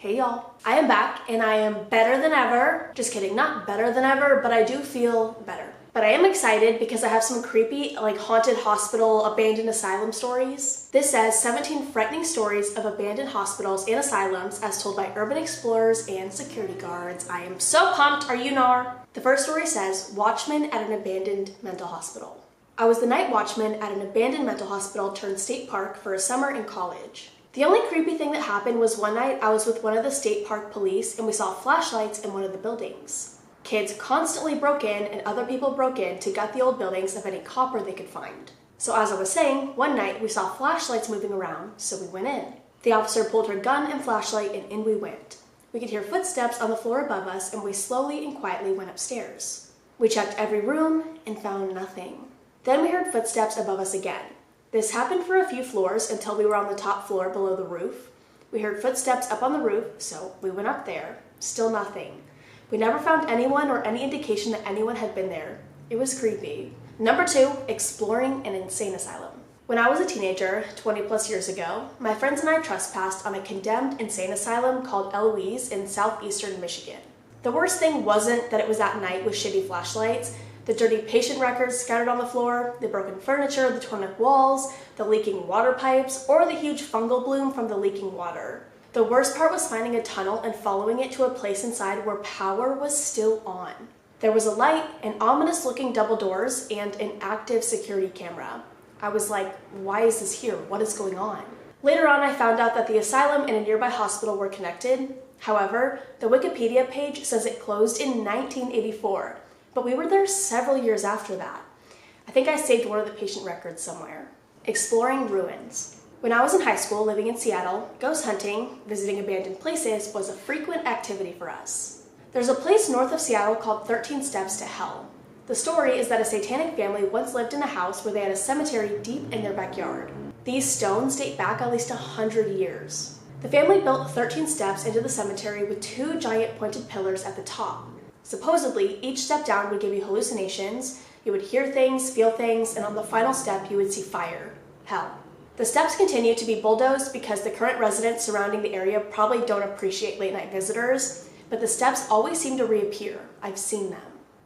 Hey y'all, I am back and I am better than ever. Just kidding, not better than ever, but I do feel better. But I am excited because I have some creepy, haunted hospital, abandoned asylum stories. This says 17 frightening stories of abandoned hospitals and asylums as told by urban explorers and security guards. I am so pumped, are you nar? The first story says, Watchmen at an abandoned mental hospital. I was the night watchman at an abandoned mental hospital turned state park for a summer in college. The only creepy thing that happened was one night I was with one of the state park police and we saw flashlights in one of the buildings. Kids constantly broke in and other people broke in to gut the old buildings of any copper they could find. So as I was saying, one night we saw flashlights moving around, so we went in. The officer pulled her gun and flashlight and in we went. We could hear footsteps on the floor above us and we slowly and quietly went upstairs. We checked every room and found nothing. Then we heard footsteps above us again. This happened for a few floors until we were on the top floor below the roof. We heard footsteps up on the roof, so we went up there. Still nothing. We never found anyone or any indication that anyone had been there. It was creepy. Number 2, exploring an insane asylum. When I was a teenager, 20 plus years ago, my friends and I trespassed on a condemned insane asylum called Eloise in southeastern Michigan. The worst thing wasn't that it was at night with shitty flashlights, the dirty patient records scattered on the floor, the broken furniture, the torn up walls, the leaking water pipes, or the huge fungal bloom from the leaking water. The worst part was finding a tunnel and following it to a place inside where power was still on. There was a light, and ominous looking double doors, and an active security camera. I was like, why is this here? What is going on? Later on, I found out that the asylum and a nearby hospital were connected. However, the Wikipedia page says it closed in 1984. But we were there several years after that. I think I saved one of the patient records somewhere. Exploring ruins. When I was in high school living in Seattle, ghost hunting, visiting abandoned places, was a frequent activity for us. There's a place north of Seattle called 13 Steps to Hell. The story is that a satanic family once lived in a house where they had a cemetery deep in their backyard. These stones date back at least 100 years. The family built 13 steps into the cemetery with 2 giant pointed pillars at the top. Supposedly, each step down would give you hallucinations, you would hear things, feel things, and on the final step you would see fire. Hell. The steps continue to be bulldozed because the current residents surrounding the area probably don't appreciate late night visitors, but the steps always seem to reappear. I've seen them.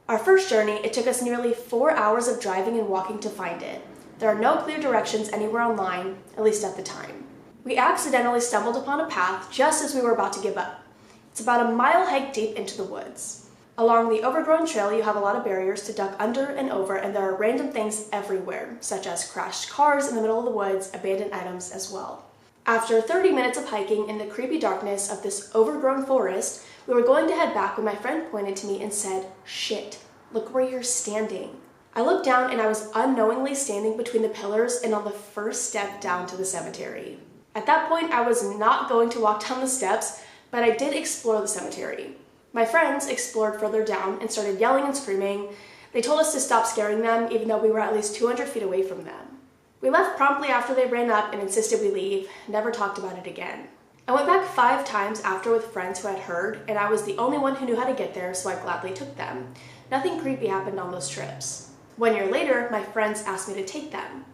Our first journey, it took us nearly 4 hours of driving and walking to find it. There are no clear directions anywhere online, at least at the time. We accidentally stumbled upon a path just as we were about to give up. It's about a mile hike deep into the woods. Along the overgrown trail, you have a lot of barriers to duck under and over, and there are random things everywhere, such as crashed cars in the middle of the woods, abandoned items as well. After 30 minutes of hiking in the creepy darkness of this overgrown forest, we were going to head back when my friend pointed to me and said, "Shit, look where you're standing." I looked down and I was unknowingly standing between the pillars and on the first step down to the cemetery. At that point, I was not going to walk down the steps, but I did explore the cemetery. My friends explored further down and started yelling and screaming. They told us to stop scaring them, even though we were at least 200 feet away from them. We left promptly after they ran up and insisted we leave, never talked about it again. I went back 5 times after with friends who had heard, and I was the only one who knew how to get there, so I gladly took them. Nothing creepy happened on those trips. 1 year later, my friends asked me to take them.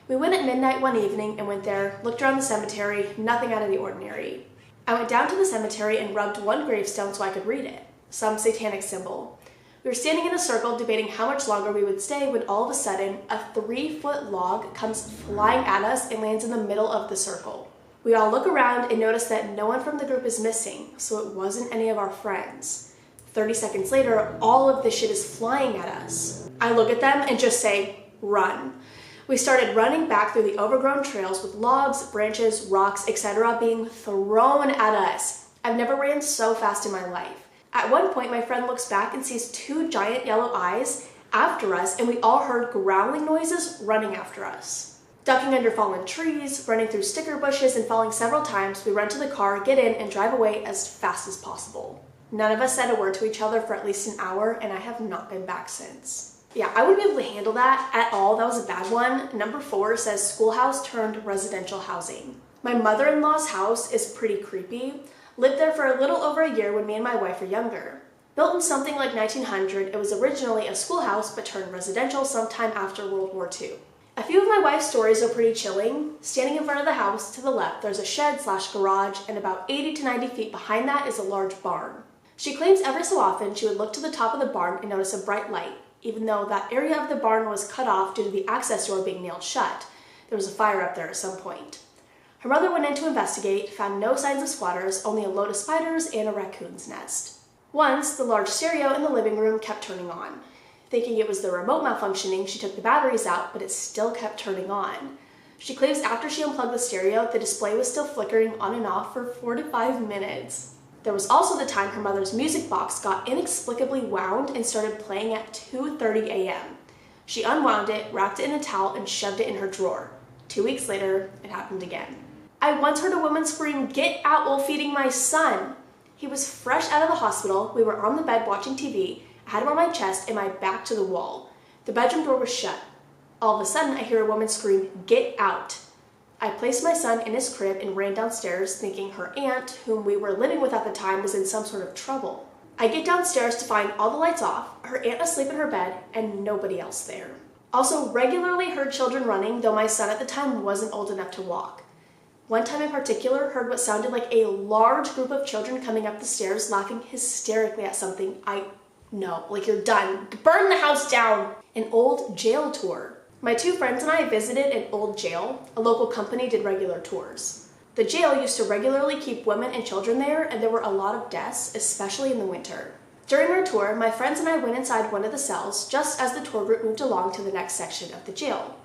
We went at midnight one evening and went there, looked around the cemetery, nothing out of the ordinary. I went down to the cemetery and rubbed one gravestone so I could read it, some satanic symbol. We were standing in a circle debating how much longer we would stay when all of a sudden a 3-foot log comes flying at us and lands in the middle of the circle. We all look around and notice that no one from the group is missing, so it wasn't any of our friends. 30 seconds later, all of this shit is flying at us. I look at them and just say, "Run." We started running back through the overgrown trails with logs, branches, rocks, etc. being thrown at us. I've never ran so fast in my life. At one point, my friend looks back and sees 2 giant yellow eyes after us, and we all heard growling noises running after us. Ducking under fallen trees, running through sticker bushes, and falling several times, we run to the car, get in, and drive away as fast as possible. None of us said a word to each other for at least an hour, and I have not been back since. Yeah, I wouldn't be able to handle that at all. That was a bad one. Number 4 says schoolhouse turned residential housing. My mother-in-law's house is pretty creepy. Lived there for a little over a year when me and my wife were younger. Built in something like 1900, it was originally a schoolhouse but turned residential sometime after World War II. A few of my wife's stories are pretty chilling. Standing in front of the house to the left, there's a shed/garage, and about 80 to 90 feet behind that is a large barn. She claims every so often she would look to the top of the barn and notice a bright light, even though that area of the barn was cut off due to the access door being nailed shut. There was a fire up there at some point. Her mother went in to investigate, found no signs of squatters, only a load of spiders and a raccoon's nest. Once, the large stereo in the living room kept turning on. Thinking it was the remote malfunctioning, she took the batteries out, but it still kept turning on. She claims after she unplugged the stereo, the display was still flickering on and off for 4 to 5 minutes. There was also the time her mother's music box got inexplicably wound and started playing at 2:30 a.m. She unwound it, wrapped it in a towel, and shoved it in her drawer. 2 weeks later, it happened again. I once heard a woman scream, "Get out," while feeding my son. He was fresh out of the hospital. We were on the bed watching TV. I had him on my chest and my back to the wall. The bedroom door was shut. All of a sudden, I hear a woman scream, "Get out." I placed my son in his crib and ran downstairs, thinking her aunt, whom we were living with at the time, was in some sort of trouble. I get downstairs to find all the lights off, her aunt asleep in her bed, and nobody else there. Also, regularly heard children running, though my son at the time wasn't old enough to walk. One time in particular, heard what sounded like a large group of children coming up the stairs, laughing hysterically at something. No, like, you're done. Burn the house down. An old jail tour. My two friends and I visited an old jail. A local company did regular tours. The jail used to regularly keep women and children there, and there were a lot of deaths, especially in the winter. During our tour, my friends and I went inside one of the cells just as the tour group moved along to the next section of the jail.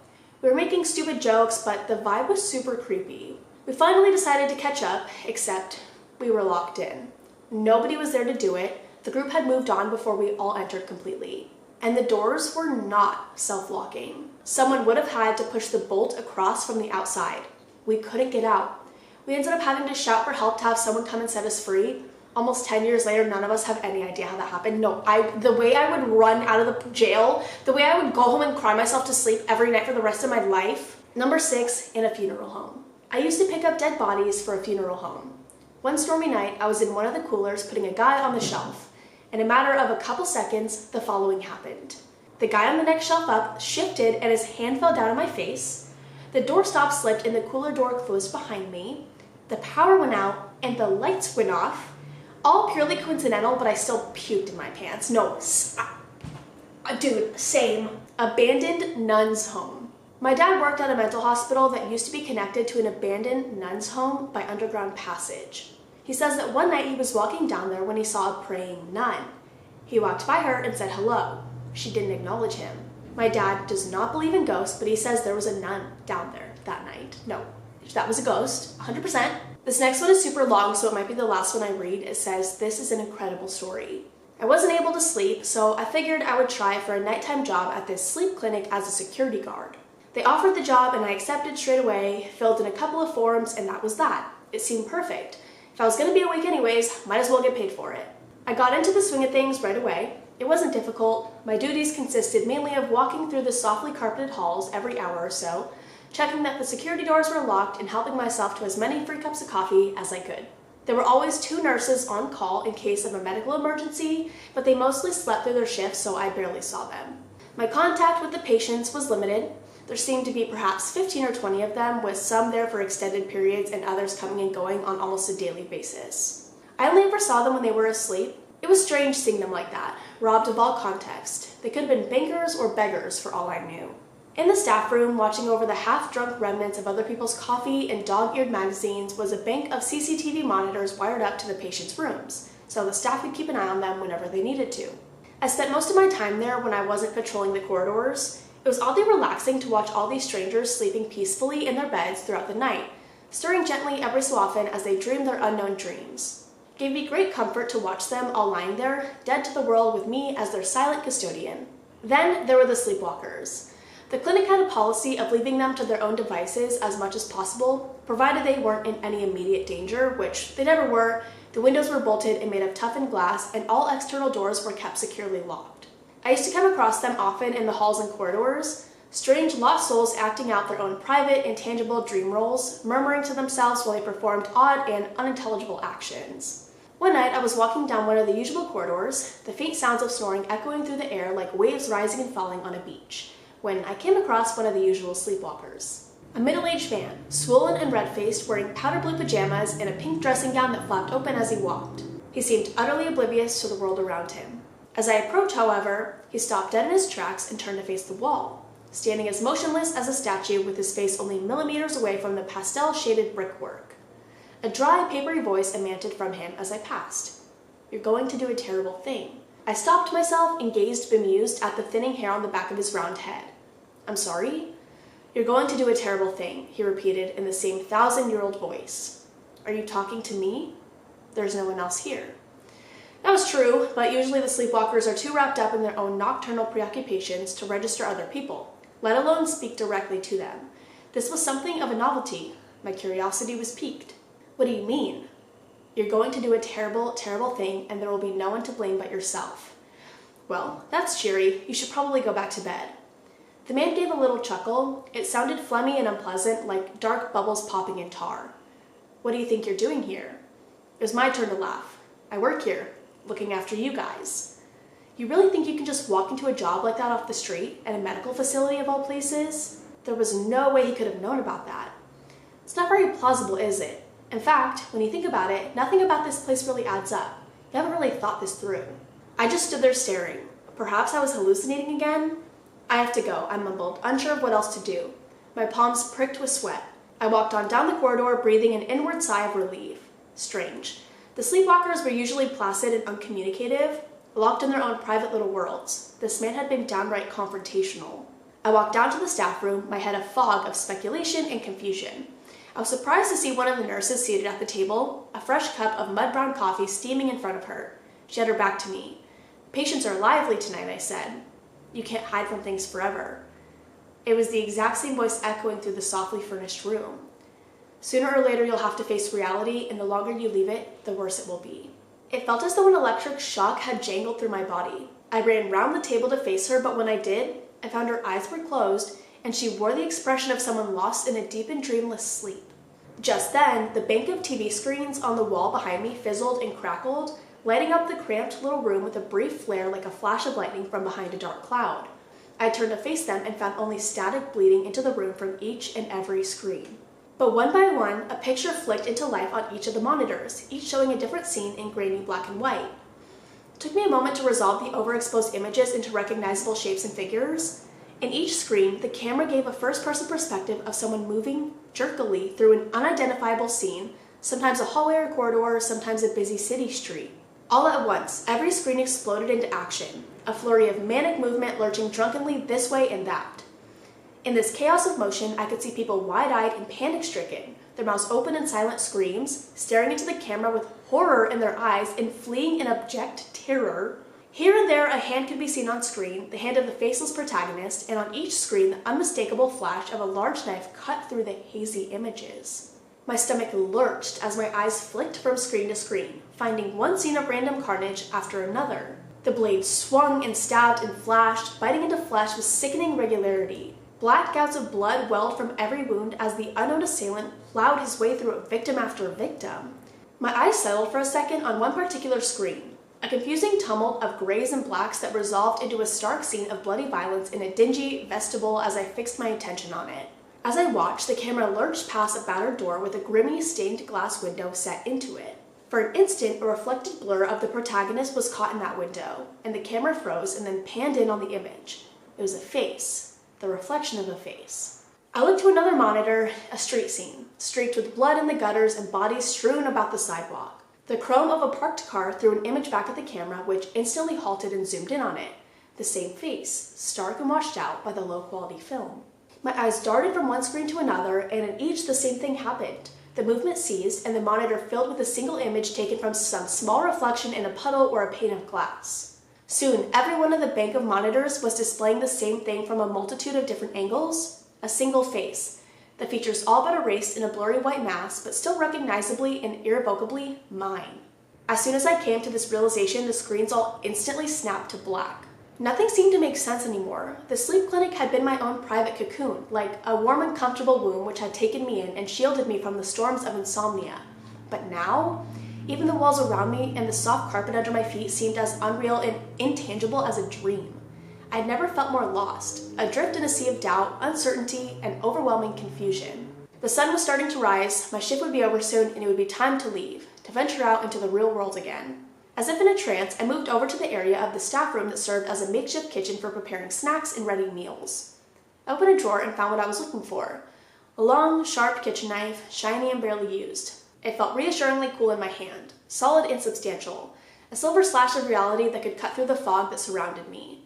We were making stupid jokes, but the vibe was super creepy. We finally decided to catch up, except we were locked in. Nobody was there to do it. The group had moved on before we all entered completely. And the doors were not self-locking. Someone would have had to push the bolt across from the outside. We couldn't get out. We ended up having to shout for help to have someone come and set us free. Almost 10 years later, none of us have any idea how that happened. No, the way I would run out of the jail, the way I would go home and cry myself to sleep every night for the rest of my life. Number 6, in a funeral home. I used to pick up dead bodies for a funeral home. One stormy night, I was in one of the coolers putting a guy on the shelf. In a matter of a couple seconds, the following happened. The guy on the next shelf up shifted and his hand fell down on my face. The doorstop slipped and the cooler door closed behind me. The power went out and the lights went off. All purely coincidental, but I still puked in my pants. No, dude, same. Abandoned nuns home. My dad worked at a mental hospital that used to be connected to an abandoned nuns home by underground passage. He says that one night he was walking down there when he saw a praying nun. He walked by her and said hello. She didn't acknowledge him. My dad does not believe in ghosts, but he says there was a nun down there that night. No, that was a ghost, 100%. This next one is super long, so it might be the last one I read. It says, "This is an incredible story. I wasn't able to sleep, so I figured I would try for a nighttime job at this sleep clinic as a security guard. They offered the job and I accepted straight away, filled in a couple of forms, and that was that. It seemed perfect. If I was going to be awake anyways, might as well get paid for it. I got into the swing of things right away. It wasn't difficult. My duties consisted mainly of walking through the softly carpeted halls every hour or so, checking that the security doors were locked and helping myself to as many free cups of coffee as I could. There were always 2 nurses on call in case of a medical emergency, but they mostly slept through their shifts, so I barely saw them. My contact with the patients was limited. There seemed to be perhaps 15 or 20 of them, with some there for extended periods and others coming and going on almost a daily basis. I only ever saw them when they were asleep. It was strange seeing them like that, robbed of all context. They could have been bankers or beggars for all I knew. In the staff room, watching over the half-drunk remnants of other people's coffee and dog-eared magazines, was a bank of CCTV monitors wired up to the patients' rooms, so the staff could keep an eye on them whenever they needed to. I spent most of my time there when I wasn't patrolling the corridors. It was oddly relaxing to watch all these strangers sleeping peacefully in their beds throughout the night, stirring gently every so often as they dreamed their unknown dreams. It gave me great comfort to watch them all lying there, dead to the world with me as their silent custodian. Then there were the sleepwalkers. The clinic had a policy of leaving them to their own devices as much as possible, provided they weren't in any immediate danger, which they never were. The windows were bolted and made of toughened glass, and all external doors were kept securely locked. I used to come across them often in the halls and corridors, strange lost souls acting out their own private, intangible dream roles, murmuring to themselves while they performed odd and unintelligible actions. One night, I was walking down one of the usual corridors, the faint sounds of snoring echoing through the air like waves rising and falling on a beach. when I came across one of the usual sleepwalkers. A middle-aged man, swollen and red-faced, wearing powder blue pajamas and a pink dressing gown that flapped open as he walked. He seemed utterly oblivious to the world around him. As I approached, however, he stopped dead in his tracks and turned to face the wall, standing as motionless as a statue with his face only millimeters away from the pastel-shaded brickwork. A dry, papery voice emanated from him as I passed. "You're going to do a terrible thing." I stopped myself and gazed bemused at the thinning hair on the back of his round head. "I'm sorry?" "You're going to do a terrible thing," he repeated in the same 1,000-year-old voice. "Are you talking to me? There's no one else here." That was true, but usually the sleepwalkers are too wrapped up in their own nocturnal preoccupations to register other people, let alone speak directly to them. This was something of a novelty. My curiosity was piqued. "What do you mean?" "You're going to do a terrible, terrible thing, and there will be no one to blame but yourself." "Well, that's cheery. You should probably go back to bed." The man gave a little chuckle. It sounded phlegmy and unpleasant, like dark bubbles popping in tar. "What do you think you're doing here?" It was my turn to laugh. "I work here, looking after you guys." "You really think you can just walk into a job like that off the street, at a medical facility of all places?" There was no way he could have known about that. It's not very plausible, is it? In fact, when you think about it, nothing about this place really adds up. You haven't really thought this through. I just stood there staring. Perhaps I was hallucinating again? "I have to go," I mumbled, unsure of what else to do. My palms pricked with sweat. I walked on down the corridor, breathing an inward sigh of relief. Strange. The sleepwalkers were usually placid and uncommunicative, locked in their own private little worlds. This man had been downright confrontational. I walked down to the staff room, my head a fog of speculation and confusion. I was surprised to see one of the nurses seated at the table, a fresh cup of mud-brown coffee steaming in front of her. She had her back to me. "Patients are lively tonight," I said. "You can't hide from things forever." It was the exact same voice echoing through the softly furnished room. "Sooner or later you'll have to face reality, and the longer you leave it, the worse it will be." It felt as though an electric shock had jangled through my body. I ran round the table to face her, but when I did, I found her eyes were closed, and she wore the expression of someone lost in a deep and dreamless sleep. Just then, the bank of TV screens on the wall behind me fizzled and crackled, lighting up the cramped little room with a brief flare like a flash of lightning from behind a dark cloud. I turned to face them and found only static bleeding into the room from each and every screen. But one by one, a picture flicked into life on each of the monitors, each showing a different scene in grainy black and white. It took me a moment to resolve the overexposed images into recognizable shapes and figures. In each screen, the camera gave a first-person perspective of someone moving jerkily through an unidentifiable scene, sometimes a hallway or corridor, sometimes a busy city street. All at once, every screen exploded into action, a flurry of manic movement lurching drunkenly this way and that. In this chaos of motion, I could see people wide-eyed and panic-stricken, their mouths open in silent screams, staring into the camera with horror in their eyes and fleeing in abject terror. Here and there, a hand could be seen on screen, the hand of the faceless protagonist, and on each screen, the unmistakable flash of a large knife cut through the hazy images. My stomach lurched as my eyes flicked from screen to screen, finding one scene of random carnage after another. The blade swung and stabbed and flashed, biting into flesh with sickening regularity. Black gouts of blood welled from every wound as the unknown assailant plowed his way through victim after victim. My eyes settled for a second on one particular screen. A confusing tumult of grays and blacks that resolved into a stark scene of bloody violence in a dingy vestibule as I fixed my attention on it. As I watched, the camera lurched past a battered door with a grimy stained glass window set into it. For an instant, a reflected blur of the protagonist was caught in that window, and the camera froze and then panned in on the image. It was a face, the reflection of a face. I looked to another monitor, a street scene, streaked with blood in the gutters and bodies strewn about the sidewalk. The chrome of a parked car threw an image back at the camera, which instantly halted and zoomed in on it. The same face, stark and washed out by the low-quality film. My eyes darted from one screen to another, and in each the same thing happened. The movement ceased, and the monitor filled with a single image taken from some small reflection in a puddle or a pane of glass. Soon, every one of the bank of monitors was displaying the same thing from a multitude of different angles. A single face. The features all but erased in a blurry white mask, but still recognizably and irrevocably mine. As soon as I came to this realization, the screens all instantly snapped to black. Nothing seemed to make sense anymore. The sleep clinic had been my own private cocoon, like a warm and comfortable womb which had taken me in and shielded me from the storms of insomnia. But now, even the walls around me and the soft carpet under my feet seemed as unreal and intangible as a dream. I'd never felt more lost, adrift in a sea of doubt, uncertainty, and overwhelming confusion. The sun was starting to rise, my shift would be over soon, and it would be time to leave, to venture out into the real world again. As if in a trance, I moved over to the area of the staff room that served as a makeshift kitchen for preparing snacks and ready meals. I opened a drawer and found what I was looking for. A long, sharp kitchen knife, shiny and barely used. It felt reassuringly cool in my hand, solid and substantial, a silver slash of reality that could cut through the fog that surrounded me.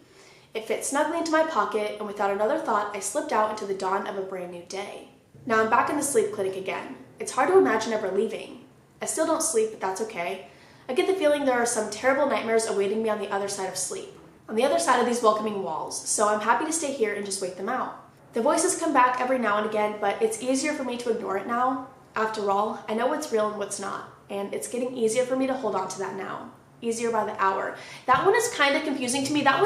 It fit snugly into my pocket, and without another thought, I slipped out into the dawn of a brand new day. Now I'm back in the sleep clinic again. It's hard to imagine ever leaving. I still don't sleep, but that's okay. I get the feeling there are some terrible nightmares awaiting me on the other side of sleep, on the other side of these welcoming walls, so I'm happy to stay here and just wait them out. The voices come back every now and again, but it's easier for me to ignore it now. After all, I know what's real and what's not, and it's getting easier for me to hold on to that now. Easier by the hour. That one is kind of confusing to me. That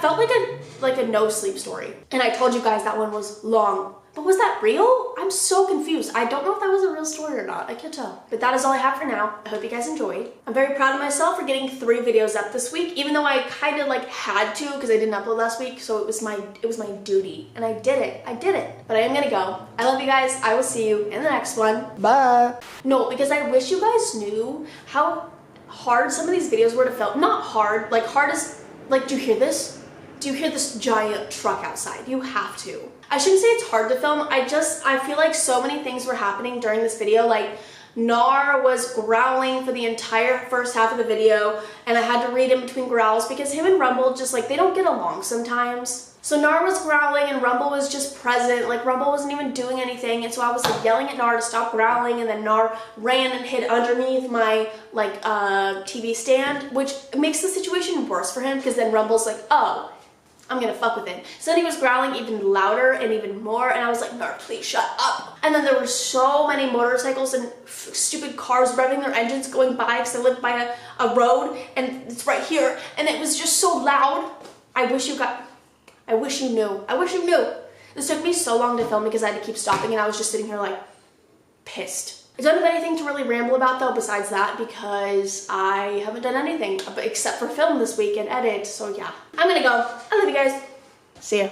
felt like a no sleep story. And I told you guys that one was long. But was that real? I'm so confused. I don't know if that was a real story or not. I can't tell. But that is all I have for now. I hope you guys enjoyed. I'm very proud of myself for getting 3 videos up this week, even though I kind of had to because I didn't upload last week. So it was my duty, and I did it. But I am gonna go. I love you guys. I will see you in the next one. Bye. No, because I wish you guys knew how hard some of these videos were to film. Not hard. Hard as do you hear this? Do you hear this giant truck outside? You have to. I shouldn't say it's hard to film. I feel like so many things were happening during this video. Nar was growling for the entire first half of the video, and I had to read in between growls because him and Rumble just they don't get along sometimes. So Nar was growling and Rumble was just present. Rumble wasn't even doing anything, and so I was yelling at Nar to stop growling, and then Nar ran and hid underneath my TV stand, which makes the situation worse for him because then Rumble's oh, I'm gonna fuck with it. So then he was growling even louder and even more, and I was like, Nar, please shut up. And then there were so many motorcycles and stupid cars revving their engines going by because I live by a road, and it's right here, and it was just so loud. I wish you knew. This took me so long to film because I had to keep stopping, and I was just sitting here pissed. I don't have anything to really ramble about though besides that because I haven't done anything except for film this week and edit, so yeah. I'm gonna go. I love you guys. See ya.